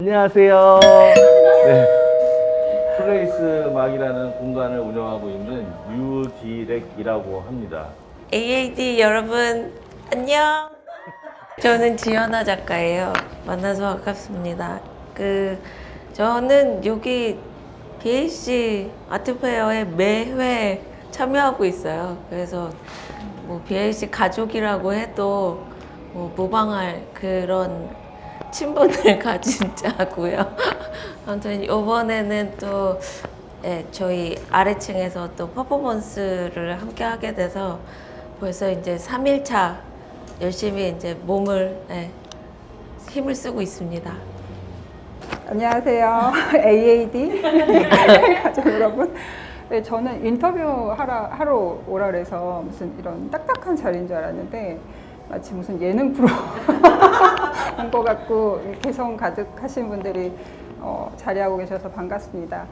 안녕하세요. 네. 플레이스 막이라는 공간을 운영하고 있는 유디렉이라고 합니다. AAD 여러분 안녕. 저는 지연아 작가예요. 만나서 반갑습니다. 저는 여기 BAC 아트페어에 매회 참여하고 있어요. 그래서 뭐 BAC 가족이라고 해도 뭐 무방할 그런 친분을 가진 자고요. 아무튼 이번에는 또 저희 아래층에서 또 퍼포먼스를 함께 하게 돼서 벌써 이제 3일차 열심히 이제 힘을 쓰고 있습니다. 안녕하세요. AAD 가족 여러분. 네, 저는 인터뷰 하러 오라 그래서 무슨 이런 딱딱한 자리인 줄 알았는데 마치 무슨 예능 프로 온 것 같고 개성 가득하신 분들이 자리하고 계셔서 반갑습니다.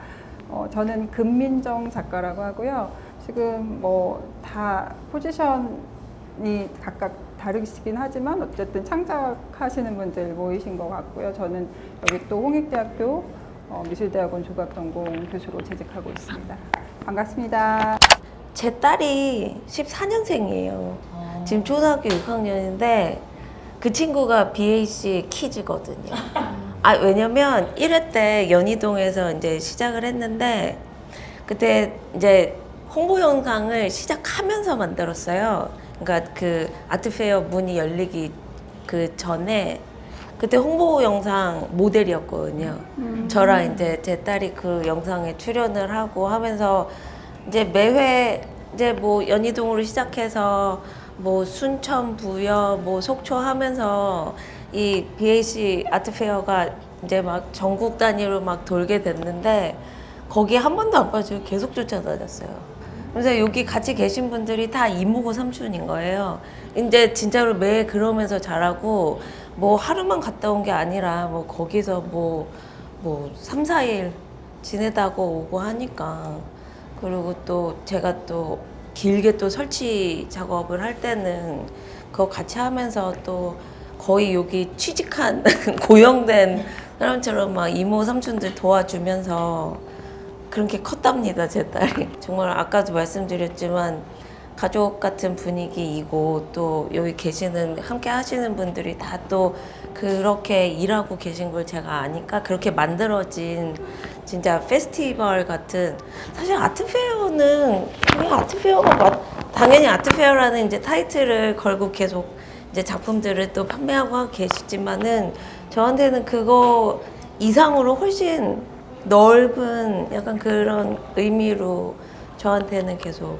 저는 금민정 작가라고 하고요. 지금 뭐 다 포지션이 각각 다르시긴 하지만 어쨌든 창작하시는 분들 모이신 것 같고요. 저는 여기 또 홍익대학교 미술대학원 조각전공 교수로 재직하고 있습니다. 반갑습니다. 제 딸이 14년생이에요. 지금 초등학교 6학년인데 그 친구가 BAC 키즈거든요. 왜냐면 1회 때 연희동에서 이제 시작을 했는데 그때 이제 홍보 영상을 시작하면서 만들었어요. 그러니까 그 아트페어 문이 열리기 그 전에 그때 홍보 영상 모델이었거든요. 저랑 이제 제 딸이 그 영상에 출연을 하고 하면서 이제 매회 이제 뭐 연희동으로 시작해서 뭐 순천, 부여, 뭐 속초 하면서 이 BAC 아트페어가 이제 막 전국 단위로 막 돌게 됐는데 거기 한 번도 안 빠지고 계속 쫓아다녔어요. 그래서 여기 같이 계신 분들이 다 이모고 삼촌인 거예요. 이제 진짜로 매 그러면서 자라고 뭐 하루만 갔다 온 게 아니라 뭐 거기서 뭐 3, 4일 지내다가 오고 하니까 그리고 또 제가 또 길게 또 설치 작업을 할 때는 그거 같이 하면서 또 거의 여기 취직한 고용된 사람처럼 막 이모 삼촌들 도와주면서 그렇게 컸답니다, 제 딸이. 정말 아까도 말씀드렸지만 가족 같은 분위기이고 또 여기 계시는 함께 하시는 분들이 다 또 그렇게 일하고 계신 걸 제가 아니까 그렇게 만들어진 진짜 페스티벌 같은, 사실 아트페어는 그냥 아트페어가 당연히 아트페어라는 이제 타이틀을 걸고 계속 이제 작품들을 또 판매하고 하고 계시지만은 저한테는 그거 이상으로 훨씬 넓은 약간 그런 의미로 저한테는 계속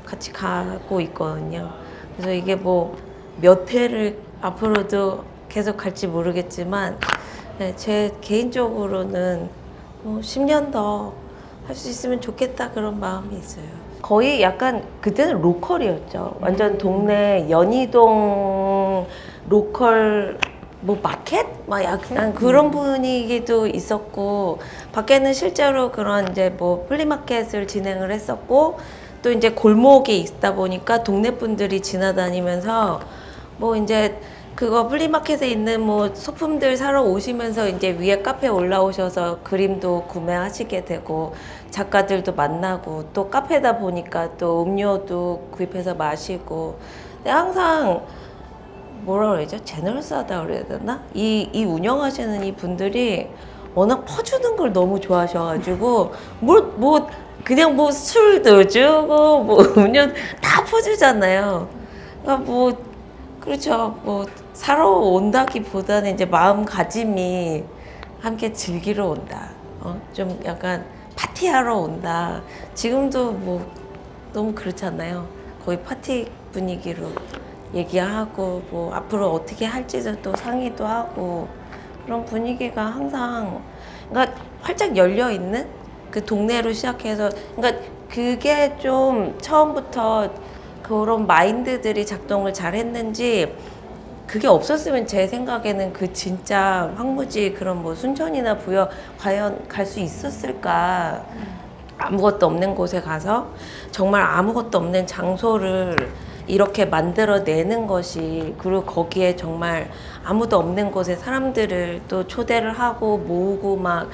같이 가고 있거든요. 그래서 이게 뭐 몇 회를 앞으로도 계속 갈지 모르겠지만 제 개인적으로는 뭐 10년 더 할 수 있으면 좋겠다 그런 마음이 있어요. 거의 약간 그때는 로컬이었죠. 완전 동네 연희동 로컬 뭐 마켓? 막 약간 그런 분위기도 있었고 밖에는 실제로 그런 이제 뭐 플리마켓을 진행을 했었고 또 이제 골목에 있다 보니까 동네 분들이 지나다니면서 뭐 이제 그거 플리마켓에 있는 뭐 소품들 사러 오시면서 이제 위에 카페에 올라오셔서 그림도 구매하시게 되고 작가들도 만나고 또 카페다 보니까 또 음료도 구입해서 마시고 근데 항상 뭐라 그러죠? 제너럴스하다 그래야 되나? 이 운영하시는 이 분들이 워낙 퍼주는 걸 너무 좋아하셔가지고 그냥 뭐 술도 주고 뭐 음료 다 퍼주잖아요. 그러니까 뭐 그렇죠. 뭐 사러 온다기보다는 이제 마음가짐이 함께 즐기러 온다. 좀 약간 파티하러 온다. 지금도 뭐 너무 그렇잖아요. 거의 파티 분위기로 얘기하고 뭐 앞으로 어떻게 할지도 또 상의도 하고 그런 분위기가 항상 그러니까 활짝 열려 있는 그 동네로 시작해서 그러니까 그게 좀 처음부터 그런 마인드들이 작동을 잘 했는지 그게 없었으면 제 생각에는 그 진짜 황무지 그런 뭐 순천이나 부여 과연 갈 수 있었을까. 아무것도 없는 곳에 가서 정말 아무것도 없는 장소를 이렇게 만들어내는 것이, 그리고 거기에 정말 아무도 없는 곳에 사람들을 또 초대를 하고 모으고 막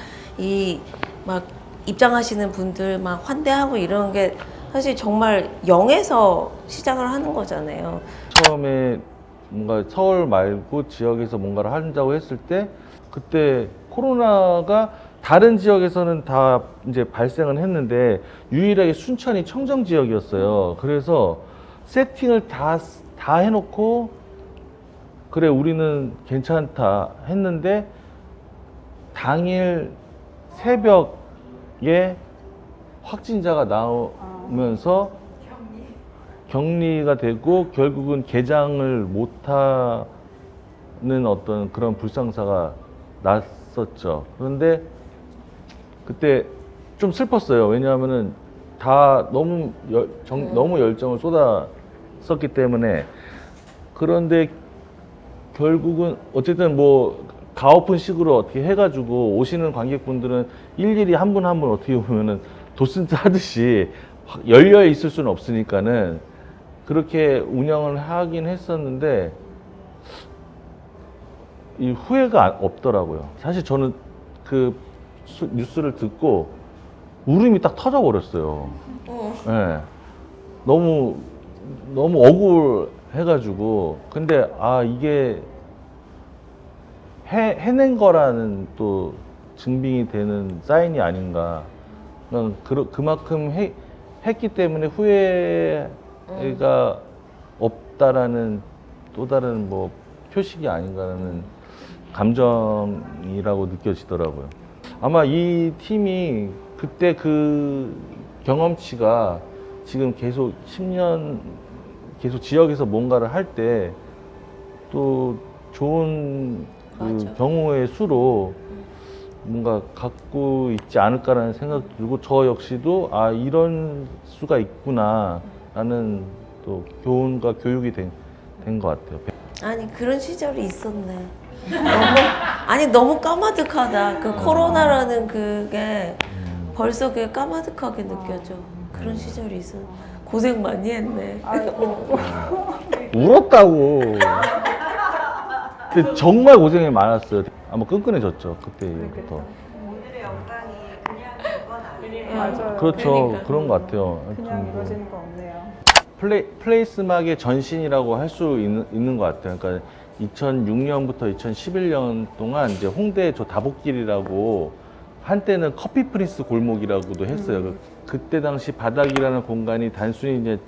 입장하시는 분들 막 환대하고 이런 게 사실 정말 0에서 시작을 하는 거잖아요. 처음에 뭔가 서울 말고 지역에서 뭔가를 한다고 했을 때 그때 코로나가 다른 지역에서는 다 이제 발생은 했는데 유일하게 순천이 청정 지역이었어요. 그래서 세팅을 다 해놓고 그래 우리는 괜찮다 했는데 당일 새벽에 확진자가 나오면서 격리가 되고 결국은 개장을 못하는 어떤 그런 불상사가 났었죠. 그런데 그때 좀 슬펐어요. 왜냐하면은 다 너무 너무 열정을 쏟았었기 때문에. 그런데 결국은 어쨌든 뭐 가오픈식으로 어떻게 해가지고 오시는 관객분들은 일일이 한 분 한 분 어떻게 보면은 도슨트 하듯이 열려 있을 수는 없으니까는 그렇게 운영을 하긴 했었는데 이 후회가 없더라고요. 사실 저는 그 뉴스를 듣고 울음이 딱 터져 버렸어요. 네. 너무 억울해가지고. 근데 이게 해낸 거라는 또 증빙이 되는 사인이 아닌가. 그만큼 했기 때문에 후회가 없다라는 또 다른 뭐 표식이 아닌가라는 감정이라고 느껴지더라고요. 아마 이 팀이 그때 그 경험치가 지금 계속 10년 계속 지역에서 뭔가를 할 때 또 좋은 그 맞아. 경우의 수로 뭔가 갖고 있지 않을까라는 생각 들고 저 역시도 이런 수가 있구나 라는 또 교훈과 교육이 된 것 같아요. 아니 그런 시절이 있었네. 너무 까마득하다. 그 코로나라는 그게 벌써 그게 까마득하게 느껴져. 그런 시절이 있어. 고생 많이 했네. 아이고. 울었다고. 근데 정말 고생이 많았어요. 아마 끈끈해졌죠 그때부터. 오늘의 영광이 그냥 그건 아니에요. 맞아요. 그렇죠. 그러니까. 그런 것 같아요. 그냥 하여튼 뭐 이루어지는 거 없네요. 플레이스 음악의 전신이라고 할 수 있는 것 같아요. 그러니까 2006년부터 2011년 동안 이제 홍대 저 다복길이라고 한때는 커피 프린스 골목이라고도 했어요. 그때 당시 바닥이라는 공간이 단순히 이제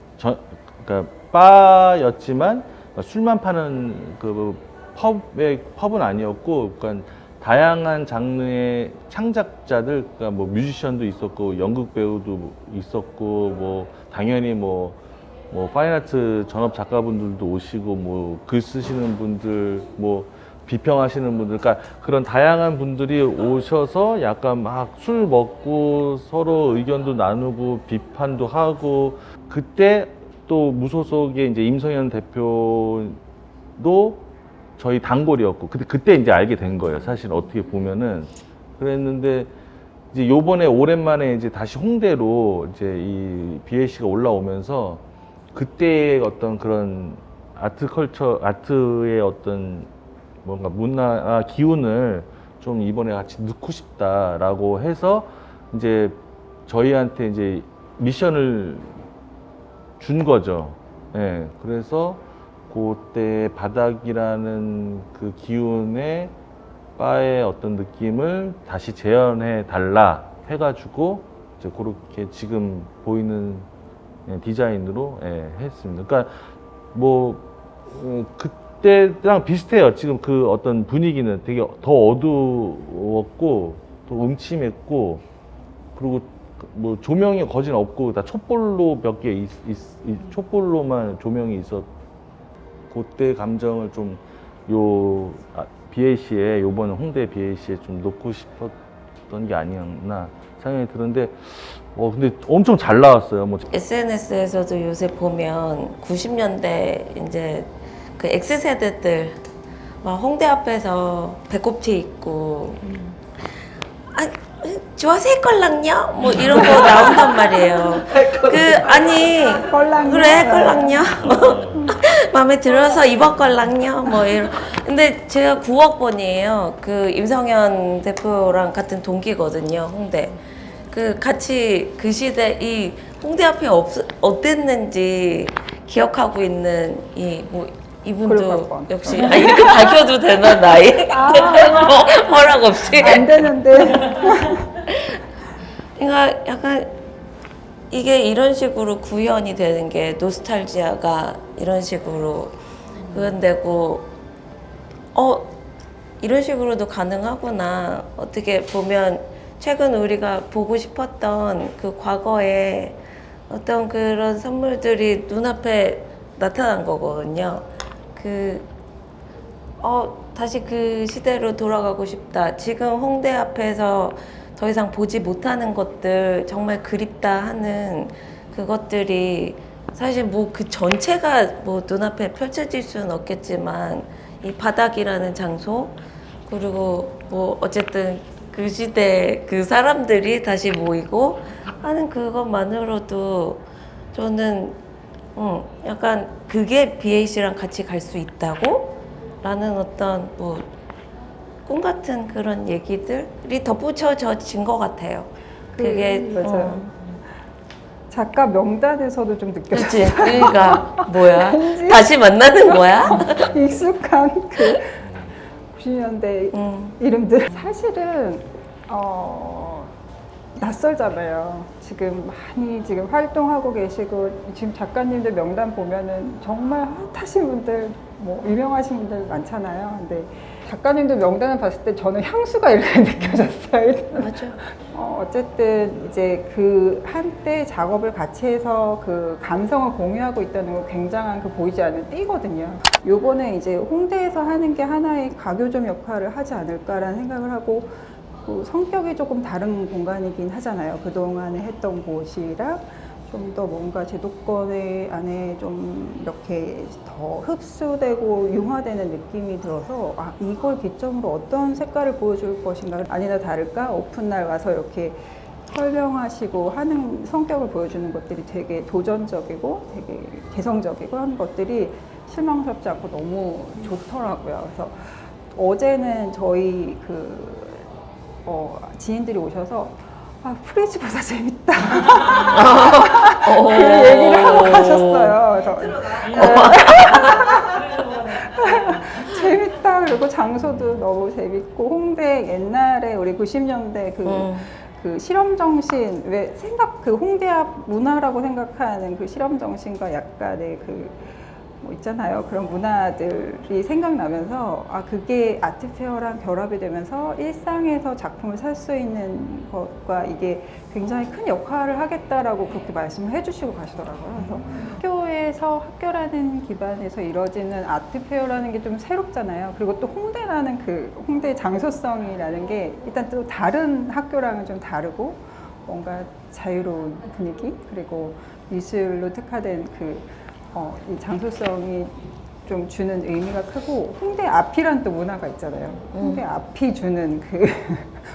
그러니까 바였지만 술만 파는 그 펍은 아니었고, 그러니까 다양한 장르의 창작자들, 그러니까 뭐 뮤지션도 있었고, 연극 배우도 있었고, 뭐 당연히 뭐 파인아트 전업 작가분들도 오시고, 뭐 글 쓰시는 분들, 뭐 비평하시는 분들, 그러니까 그런 다양한 분들이 오셔서 약간 막 술 먹고 서로 의견도 나누고 비판도 하고. 그때 또 무소속의 이제 임성현 대표도 저희 단골이었고, 그때 이제 알게 된 거예요. 사실 어떻게 보면은. 그랬는데 이제 요번에 오랜만에 이제 다시 홍대로 이제 이 BAC가 올라오면서 그때의 어떤 그런 아트의 어떤 뭔가 문화 기운을 좀 이번에 같이 넣고 싶다라고 해서 이제 저희한테 이제 미션을 준 거죠. 예. 그래서 그때 바닥이라는 그 기운의 바의 어떤 느낌을 다시 재현해 달라 해가지고 이제 그렇게 지금 보이는 디자인으로 했습니다. 그러니까 뭐 그때랑 비슷해요. 지금 그 어떤 분위기는 되게 더 어두웠고 더 음침했고, 그리고 뭐 조명이 거진 없고 다 촛불로 몇 개 촛불로만 조명이 있었. 그때 감정을 좀 BAC에 요번 홍대 BAC에 좀 놓고 싶었던 게 아니었나 생각이 드는데 근데 엄청 잘 나왔어요. 뭐 SNS에서도 요새 보면 90년대 이제 그 X세대들 막 홍대 앞에서 배꼽티 입고 좋아하세요 껄랑요? 뭐 이런 거 나온단 말이에요. 아니 껄랑요? 그래 껄랑요? 마음에 들어서 이번 껄랑요? 뭐 이런. 근데 제가 9학번이에요. 그 임성현 대표랑 같은 동기거든요. 홍대. 그 같이 그 시대 이 홍대 앞에 어땠는지 기억하고 있는 이분도 그룹학번. 역시 이렇게 밝혀도 되나 나이? 뭐 허락 없이. 안 되는데. 그러니까 약간 이게 이런 식으로 구현이 되는 게 노스탈지아가 이런 식으로 구현되고 이런 식으로도 가능하구나. 어떻게 보면 최근 우리가 보고 싶었던 그 과거에 어떤 그런 선물들이 눈앞에 나타난 거거든요. 다시 그 시대로 돌아가고 싶다. 지금 홍대 앞에서 더 이상 보지 못하는 것들, 정말 그립다 하는 그것들이 사실 뭐 그 전체가 뭐 눈앞에 펼쳐질 수는 없겠지만 이 바닥이라는 장소 그리고 뭐 어쨌든 그 시대 그 사람들이 다시 모이고 하는 그것만으로도 저는 약간 그게 BAC랑 같이 갈 수 있다고? 라는 어떤 뭐 꿈 같은 그런 얘기들이 덧붙여진 것 같아요. 그게 맞아요. 작가 명단에서도 좀 느껴졌어요. 그치? 그러니까 뭐야? 왠지- 다시 만나는 거야? 익숙한 그 90년대 이름들. 사실은 낯설잖아요. 지금 많이 지금 활동하고 계시고 지금 작가님들 명단 보면은 정말 핫하신 분들, 뭐 유명하신 분들 많잖아요. 근데 작가님들 명단을 봤을 때 저는 향수가 이렇게 느껴졌어요. 맞아. 어쨌든 이제 그 한때 작업을 같이 해서 그 감성을 공유하고 있다는 건 굉장한 그 보이지 않는 띠거든요. 요번에 이제 홍대에서 하는 게 하나의 가교점 역할을 하지 않을까라는 생각을 하고, 그 성격이 조금 다른 공간이긴 하잖아요. 그동안에 했던 곳이랑 좀 더 뭔가 제도권 안에 좀 이렇게 더 흡수되고 융화되는 느낌이 들어서 이걸 기점으로 어떤 색깔을 보여줄 것인가, 아니나 다를까 오픈날 와서 이렇게 설명하시고 하는 성격을 보여주는 것들이 되게 도전적이고 되게 개성적이고 하는 것들이 실망스럽지 않고 너무 좋더라고요. 그래서 어제는 저희 지인들이 오셔서 프리즈보다 재밌다. 그 얘기를 하고 가셨어요. 그래서 재밌다. 그리고 장소도 너무 재밌고, 홍대 옛날에 우리 90년대 그 실험 정신, 그 홍대 앞 문화라고 생각하는 그 실험 정신과 약간의 뭐 있잖아요. 그런 문화들이 생각나면서 그게 아트페어랑 결합이 되면서 일상에서 작품을 살 수 있는 것과 이게 굉장히 큰 역할을 하겠다라고 그렇게 말씀을 해주시고 가시더라고요. 그래서 학교에서 학교라는 기반에서 이루어지는 아트페어라는 게 좀 새롭잖아요. 그리고 또 홍대라는 홍대의 장소성이라는 게 일단 또 다른 학교랑은 좀 다르고 뭔가 자유로운 분위기, 그리고 미술로 특화된 이 장소성이 좀 주는 의미가 크고, 홍대 앞이란 또 문화가 있잖아요. 홍대 앞이 주는 그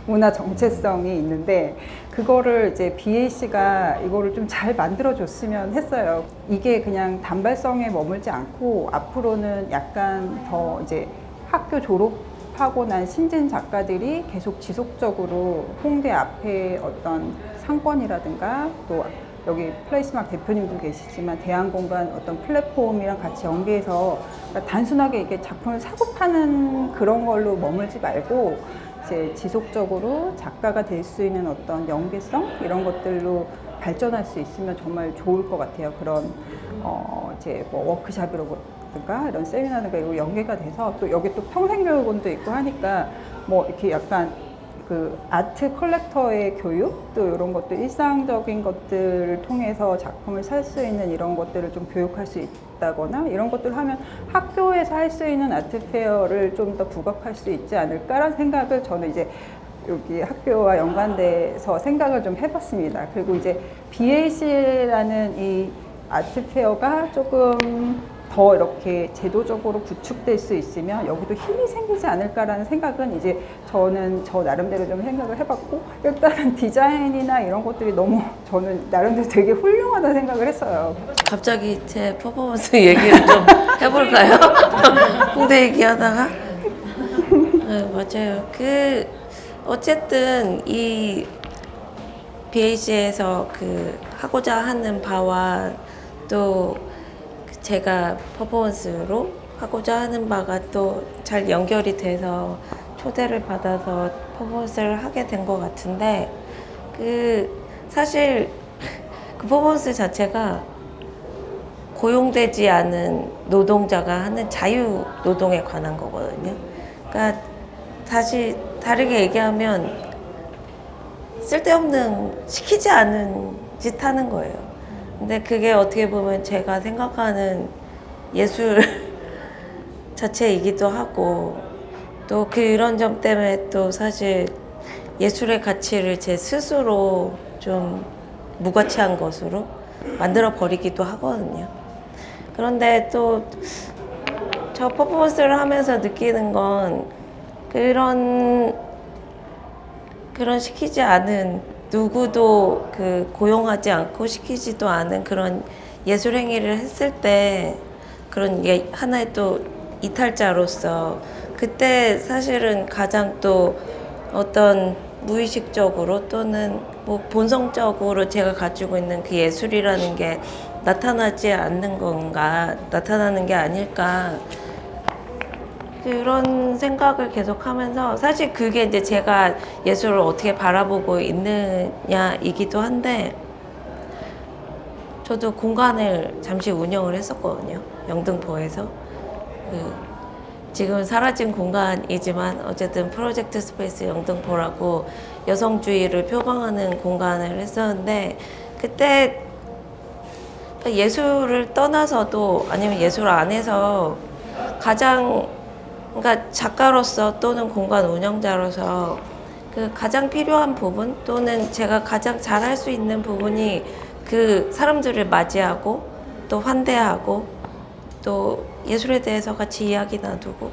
문화 정체성이 있는데, 그거를 이제 BAC가 이거를 좀 잘 만들어줬으면 했어요. 이게 그냥 단발성에 머물지 않고 앞으로는 약간 더 이제 학교 졸업하고 난 신진 작가들이 계속 지속적으로 홍대 앞에 어떤 상권이라든가 또 여기 플레이스막 대표님도 계시지만 대한공간 어떤 플랫폼이랑 같이 연계해서, 그러니까 단순하게 이게 작품을 사고 파는 그런 걸로 머물지 말고 이제 지속적으로 작가가 될 수 있는 어떤 연계성 이런 것들로 발전할 수 있으면 정말 좋을 것 같아요. 그런 이제 뭐 워크샵이라든가 이런 세미나든가 이런 연계가 돼서, 또 여기 또 평생교육원도 있고 하니까 뭐 이렇게 약간 그 아트 컬렉터의 교육, 또 이런 것들 일상적인 것들을 통해서 작품을 살 수 있는 이런 것들을 좀 교육할 수 있다거나 이런 것들을 하면 학교에서 할 수 있는 아트 페어를 좀 더 부각할 수 있지 않을까라는 생각을 저는 이제 여기 학교와 연관돼서 생각을 좀 해봤습니다. 그리고 이제 BAC라는 이 아트 페어가 조금 더 이렇게 제도적으로 구축될 수 있으면 여기도 힘이 생기지 않을까라는 생각은 이제 저는 저 나름대로 좀 생각을 해봤고, 일단은 디자인이나 이런 것들이 너무 저는 나름대로 되게 훌륭하다 생각을 했어요. 갑자기 제 퍼포먼스 얘기를 좀 해볼까요? 홍대 얘기하다가 네, 맞아요. 어쨌든 이 BAC에서 하고자 하는 바와 또 제가 퍼포먼스로 하고자 하는 바가 또 잘 연결이 돼서 초대를 받아서 퍼포먼스를 하게 된 것 같은데, 사실 그 퍼포먼스 자체가 고용되지 않은 노동자가 하는 자유 노동에 관한 거거든요. 그러니까 다시 다르게 얘기하면 쓸데없는 시키지 않은 짓 하는 거예요. 근데 그게 어떻게 보면 제가 생각하는 예술 자체이기도 하고, 또 그런 점 때문에 또 사실 예술의 가치를 제 스스로 좀 무가치한 것으로 만들어 버리기도 하거든요. 그런데 또 저 퍼포먼스를 하면서 느끼는 건 그런 시키지 않은, 누구도 고용하지 않고 시키지도 않은 그런 예술 행위를 했을 때 그런 하나의 또 이탈자로서 그때 사실은 가장 또 어떤 무의식적으로 또는 뭐 본성적으로 제가 가지고 있는 그 예술이라는 게 나타나지 않는 건가, 나타나는 게 아닐까, 그런 생각을 계속 하면서, 사실 그게 이제 제가 예술을 어떻게 바라보고 있느냐이기도 한데, 저도 공간을 잠시 운영을 했었거든요. 영등포에서. 지금은 사라진 공간이지만 어쨌든 프로젝트 스페이스 영등포라고 여성주의를 표방하는 공간을 했었는데, 그때 예술을 떠나서도 아니면 예술 안에서 그러니까 작가로서 또는 공간 운영자로서 가장 필요한 부분 또는 제가 가장 잘할 수 있는 부분이 사람들을 맞이하고 또 환대하고 또 예술에 대해서 같이 이야기 나누고,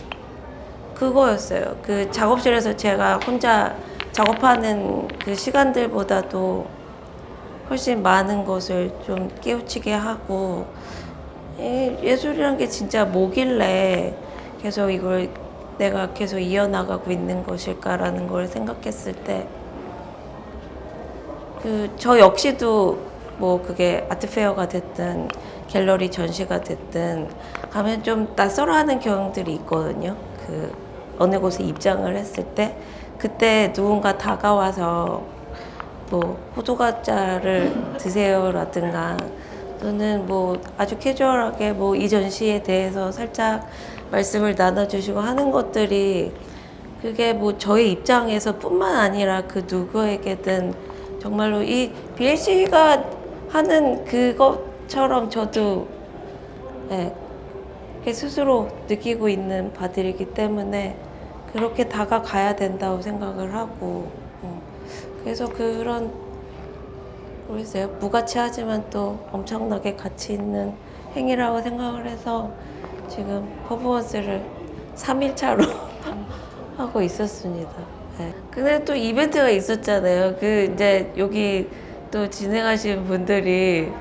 그거였어요. 작업실에서 제가 혼자 작업하는 시간들보다도 훨씬 많은 것을 좀 깨우치게 하고, 예술이란 게 진짜 뭐길래 계속 이걸 내가 계속 이어나가고 있는 것일까라는 걸 생각했을 때, 저 역시도 뭐 그게 아트페어가 됐든 갤러리 전시가 됐든 가면 좀 낯설어하는 경향들이 있거든요. 어느 곳에 입장을 했을 때 그때 누군가 다가와서 뭐 호두과자를 드세요라든가 또는 뭐 아주 캐주얼하게 뭐 이 전시에 대해서 살짝 말씀을 나눠주시고 하는 것들이, 그게 뭐 저의 입장에서 뿐만 아니라 그 누구에게든 정말로 이 BAC가 하는 그것처럼 저도 스스로 느끼고 있는 바들이기 때문에 그렇게 다가가야 된다고 생각을 하고, 그래서 모르겠어요. 무가치하지만 또 엄청나게 가치 있는 행위라고 생각을 해서 지금 퍼포먼스를 3일차로 하고 있었습니다. 네. 근데 또 이벤트가 있었잖아요. 이제 여기 또 진행하신 분들이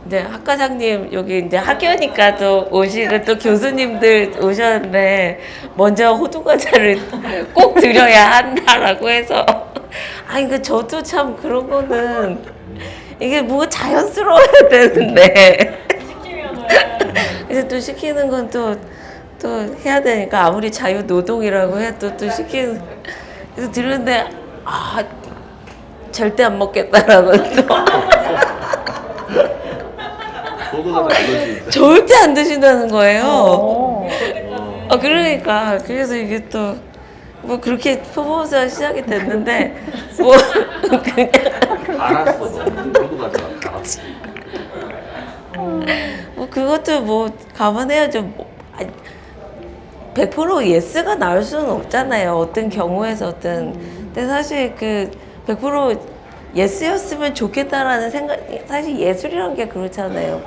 이제 학과장님 여기 이제 학교니까 또 오시고 또 교수님들 오셨는데 먼저 호두과자를 꼭 드려야 한다라고 해서 저도 참 그런 거는 이게 뭐 자연스러워야 되는데 이제 또 시키는 건 또 해야 되니까 아무리 자유 노동이라고 해도 또 시키는, 그래서 들었는데 절대 안 먹겠다라고 또 호두과자 안 드시는데? 절대 안 드신다는 거예요. 그러니까 그래서 이게 또 뭐 그렇게 퍼포먼스가 시작이 됐는데 뭐 그냥 알았어. 호두과자 알았어. 뭐 그것도 뭐 감안해야죠. 100% 예스가 나올 수는 없잖아요. 어떤 경우에서든. 근데 사실 100% 예스였으면 좋겠다라는 생각, 사실 예술이란 게 그렇잖아요.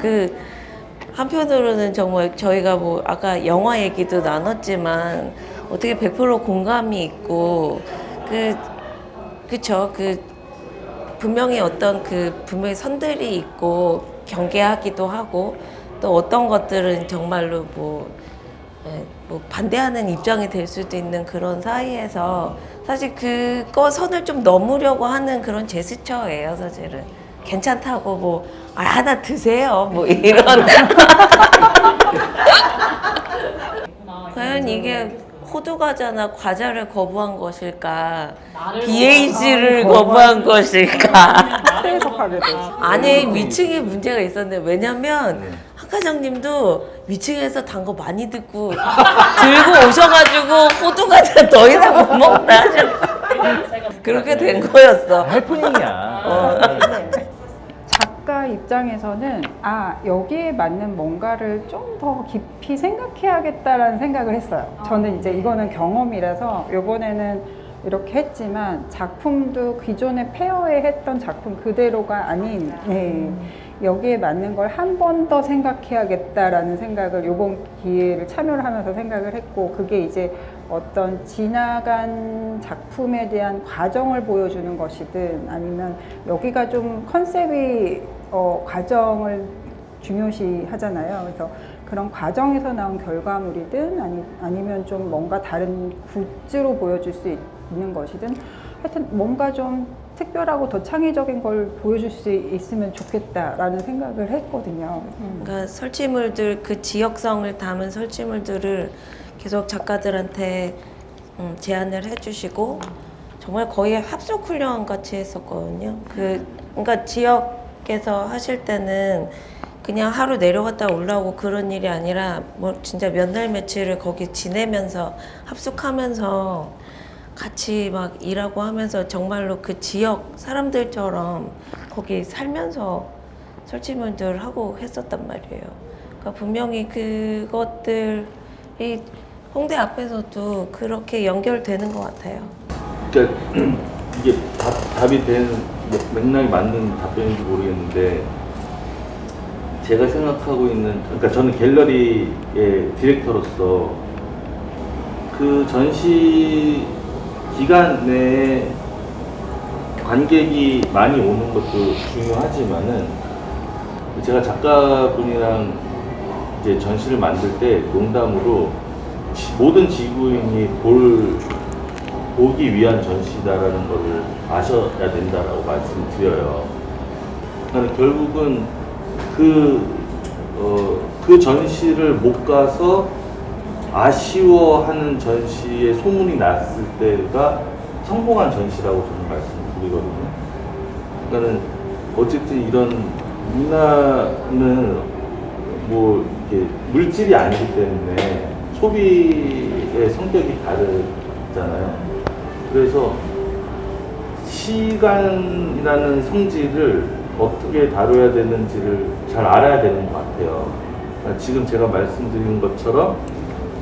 한편으로는 정말 저희가 뭐 아까 영화 얘기도 나눴지만 어떻게 100% 공감이 있고 그쵸 분명히 어떤 분명히 선들이 있고 경계하기도 하고 또 어떤 것들은 정말로 뭐 반대하는 입장이 될 수도 있는 그런 사이에서 사실 그거 선을 좀 넘으려고 하는 그런 제스처예요, 사실은. 괜찮다고 뭐 하나 드세요, 뭐 이런. 과연 이게 호두과자나 과자를 거부한 것일까? BH를 거부한 것일까? 해석하게 되지. 안에 위층에 문제가 있었는데 왜냐면 한 과장님도 위층에서 단 거 많이 듣고 들고 오셔가지고 호두과자 더 이상 못 먹다 하셨 그렇게 된 거였어. 해프닝이야. 작가 입장에서는 여기에 맞는 뭔가를 좀 더 깊이 생각해야겠다라는 생각을 했어요. 저는 이제 이거는 경험이라서 이번에는 이렇게 했지만 작품도 기존에 페어에 했던 작품 그대로가 아닌 여기에 맞는 걸 한 번 더 생각해야겠다라는 생각을 이번 기회를 참여를 하면서 생각을 했고, 그게 이제 어떤 지나간 작품에 대한 과정을 보여주는 것이든 아니면 여기가 좀 컨셉이 과정을 중요시 하잖아요. 그래서 그런 과정에서 나온 결과물이든 아니면 좀 뭔가 다른 굿즈로 보여줄 수 있는 것이든 하여튼 뭔가 좀 특별하고 더 창의적인 걸 보여줄 수 있으면 좋겠다라는 생각을 했거든요. 그러니까 설치물들 그 지역성을 담은 설치물들을 계속 작가들한테 제안을 해주시고 정말 거의 합숙 훈련 같이 했었거든요. 그러니까 지역에서 하실 때는 그냥 하루 내려갔다 올라오고 그런 일이 아니라 뭐 진짜 몇 날 며칠을 거기 지내면서 합숙하면서 같이 막 일하고 하면서 정말로 그 지역 사람들처럼 거기 살면서 설치물들을 하고 했었단 말이에요. 그러니까 분명히 그것들이 홍대 앞에서도 그렇게 연결되는 것 같아요. 그러니까 이게 답이 되는 맥락이 맞는 답변인지 모르겠는데, 제가 생각하고 있는, 그러니까 저는 갤러리의 디렉터로서 그 전시 기간 내에 관객이 많이 오는 것도 중요하지만은, 제가 작가분이랑 이제 전시를 만들 때 농담으로 모든 지구인이 보기 위한 전시다라는 것을 아셔야 된다라고 말씀드려요. 그러니까 결국은 그 전시를 못 가서 아쉬워하는 전시에 소문이 났을 때가 성공한 전시라고 저는 말씀드리거든요. 그러니까는 어쨌든 이런 문화는 뭐 이렇게 물질이 아니기 때문에 소비의 성격이 다르잖아요. 그래서 시간이라는 성질을 어떻게 다뤄야 되는지를 잘 알아야 되는 것 같아요. 그러니까 지금 제가 말씀드린 것처럼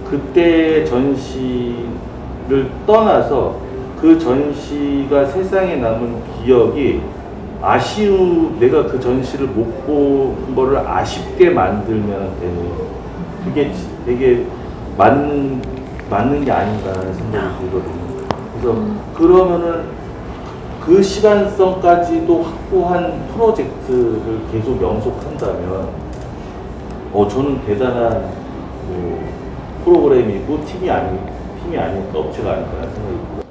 그때 전시를 떠나서 그 전시가 세상에 남은 기억이 내가 그 전시를 못 본 거를 아쉽게 만들면 되는, 그게 되게 맞는 게 아닌가라는 생각이 들거든요. 그래서 그러면은 그 시간성까지도 확보한 프로젝트를 계속 연속한다면 저는 대단한 프로그램이고 팀이 아닐까, 업체가 아닐까라는 생각이 들어요.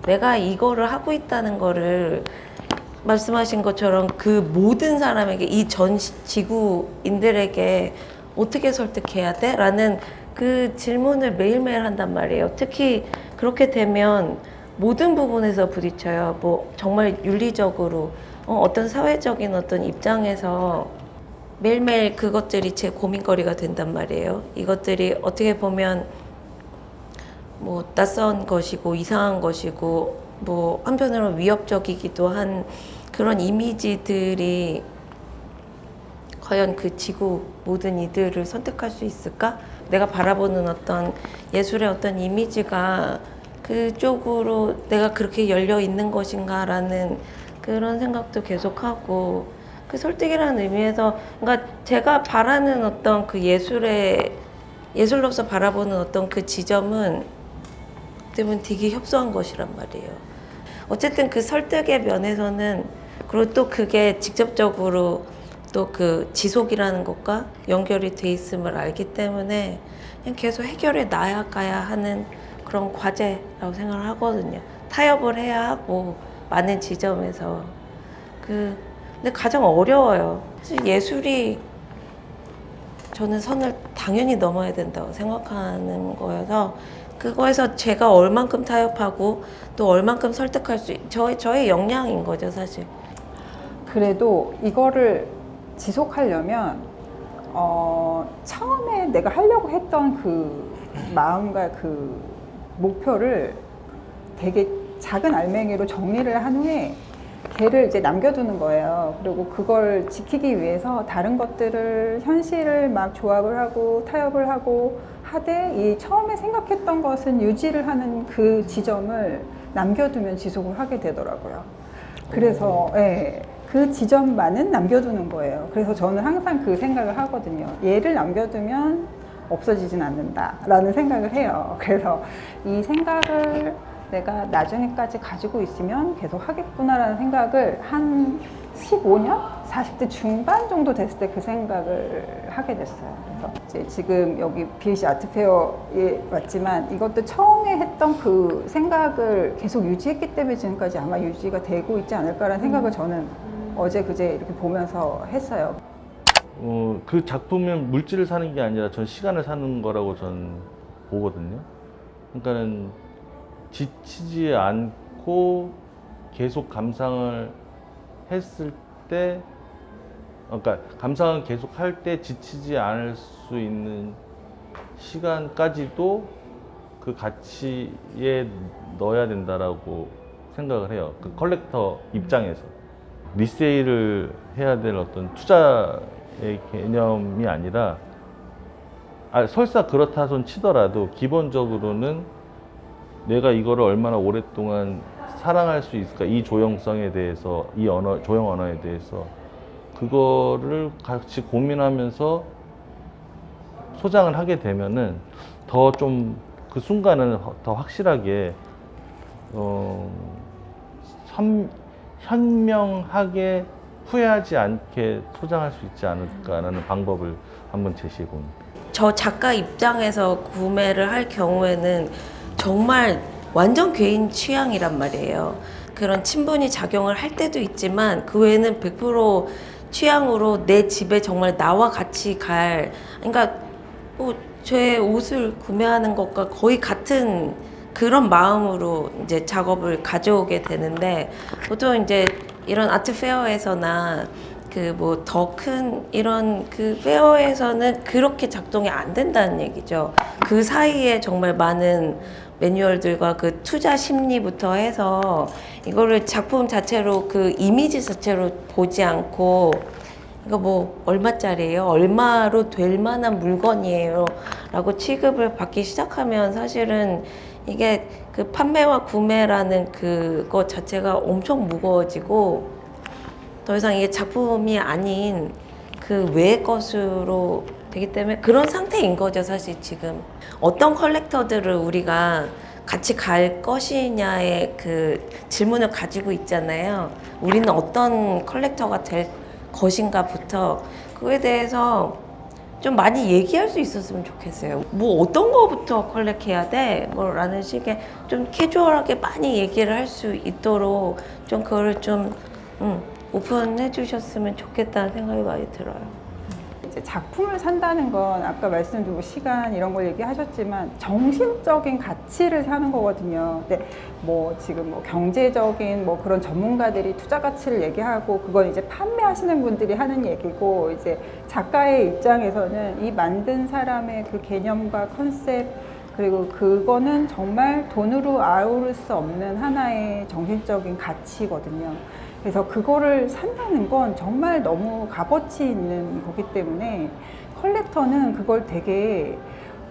내가 이거를 하고 있다는 거를 말씀하신 것처럼 그 모든 사람에게 이 전 지구인들에게 어떻게 설득해야 돼? 라는 그 질문을 매일매일 한단 말이에요. 특히 그렇게 되면 모든 부분에서 부딪혀요. 뭐 정말 윤리적으로 어떤 사회적인 어떤 입장에서 매일매일 그것들이 제 고민거리가 된단 말이에요. 이것들이 어떻게 보면 뭐 낯선 것이고 이상한 것이고 뭐 한편으로는 위협적이기도 한 그런 이미지들이 과연 그 지구 모든 이들을 선택할 수 있을까? 내가 바라보는 어떤 예술의 어떤 이미지가 그쪽으로 내가 그렇게 열려 있는 것인가라는 그런 생각도 계속하고, 그 설득이라는 의미에서, 그러니까 제가 바라는 어떤 그 예술로서 바라보는 어떤 그 지점은 때문에 되게 협소한 것이란 말이에요. 어쨌든 그 설득의 면에서는, 그리고 또 그게 직접적으로 또 그 지속이라는 것과 연결이 돼 있음을 알기 때문에 그냥 계속 해결해 나가야 하는 그런 과제라고 생각을 하거든요. 타협을 해야 하고, 많은 지점에서. 근데 가장 어려워요. 예술이 저는 선을 당연히 넘어야 된다고 생각하는 거여서, 그거에서 제가 얼만큼 타협하고 또 얼만큼 설득할 수, 저의 역량인 거죠, 사실. 그래도 이거를 지속하려면 처음에 내가 하려고 했던 그 마음과 그 목표를 되게 작은 알맹이로 정리를 한 후에 걔를 이제 남겨두는 거예요. 그리고 그걸 지키기 위해서 다른 것들을, 현실을 막 조합을 하고 타협을 하고 하되, 이 처음에 생각했던 것은 유지를 하는 그 지점을 남겨두면 지속을 하게 되더라고요. 그래서 예, 그 지점만은 남겨두는 거예요. 그래서 저는 항상 그 생각을 하거든요. 얘를 남겨두면 없어지진 않는다라는 생각을 해요. 그래서 이 생각을 내가 나중에까지 가지고 있으면 계속 하겠구나라는 생각을 한 15년? 40대 중반 정도 됐을 때 그 생각을 하게 됐어요. 그래서 이제 지금 여기 BAC 아트페어에 왔지만, 이것도 처음에 했던 그 생각을 계속 유지했기 때문에 지금까지 아마 유지가 되고 있지 않을까라는 생각을 저는 어제 그제 이렇게 보면서 했어요. 그 작품은 물질을 사는 게 아니라 전 시간을 사는 거라고 전 보거든요. 그러니까는 지치지 않고 계속 감상을 했을 때, 그러니까 감상을 계속 할 때 지치지 않을 수 있는 시간까지도 그 가치에 넣어야 된다라고 생각을 해요. 그 컬렉터 입장에서. 리세일을 해야 될 어떤 투자의 개념이 아니라, 설사 그렇다 손 치더라도 기본적으로는 내가 이거를 얼마나 오랫동안 사랑할 수 있을까, 이 조형성에 대해서, 이 언어, 조형 언어에 대해서 그거를 같이 고민하면서 소장을 하게 되면은 더 좀 그 순간은 더 확실하게 현명하게 후회하지 않게 소장할 수 있지 않을까라는 방법을 한번 제시해 봅니다. 저 작가 입장에서 구매를 할 경우에는 정말 완전 개인 취향이란 말이에요. 그런 친분이 작용을 할 때도 있지만, 그 외에는 100% 취향으로 내 집에 정말 나와 같이 그러니까 뭐 제 옷을 구매하는 것과 거의 같은 그런 마음으로 이제 작업을 가져오게 되는데, 보통 이제 이런 아트 페어에서나 그 뭐 더 큰 이런 그 페어에서는 그렇게 작동이 안 된다는 얘기죠. 그 사이에 정말 많은 매뉴얼들과 그 투자 심리부터 해서 이거를 작품 자체로, 그 이미지 자체로 보지 않고, 이거 뭐 얼마짜리예요? 얼마로 될 만한 물건이에요? 라고 취급을 받기 시작하면 사실은 이게 그 판매와 구매라는 그것 자체가 엄청 무거워지고, 더 이상 이게 작품이 아닌 그 외의 것으로 되기 때문에 그런 상태인 거죠, 사실 지금. 어떤 컬렉터들을 우리가 같이 갈 것이냐의 그 질문을 가지고 있잖아요. 우리는 어떤 컬렉터가 될 것인가부터, 그거에 대해서 좀 많이 얘기할 수 있었으면 좋겠어요. 뭐 어떤 거부터 컬렉해야 돼? 뭐라는 식의 좀 캐주얼하게 많이 얘기를 할 수 있도록 좀 그거를 좀 오픈해 주셨으면 좋겠다는 생각이 많이 들어요. 이제 작품을 산다는 건 아까 말씀드린 뭐 시간 이런 걸 얘기하셨지만 정신적인 가치를 사는 거거든요. 근데 뭐 지금 뭐 경제적인 뭐 그런 전문가들이 투자 가치를 얘기하고, 그건 이제 판매하시는 분들이 하는 얘기고, 이제 작가의 입장에서는 이 만든 사람의 그 개념과 컨셉, 그리고 그거는 정말 돈으로 아우를 수 없는 하나의 정신적인 가치거든요. 그래서 그거를 산다는 건 정말 너무 값어치 있는 거기 때문에 컬렉터는 그걸 되게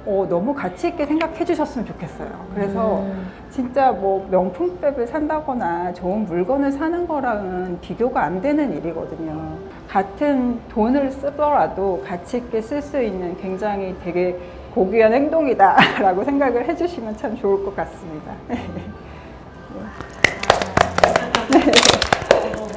너무 가치 있게 생각해 주셨으면 좋겠어요. 그래서 진짜 뭐 명품백을 산다거나 좋은 물건을 사는 거랑은 비교가 안 되는 일이거든요. 같은 돈을 쓰더라도 가치 있게 쓸 수 있는 굉장히 되게 고귀한 행동이다라고 생각을 해주시면 참 좋을 것 같습니다.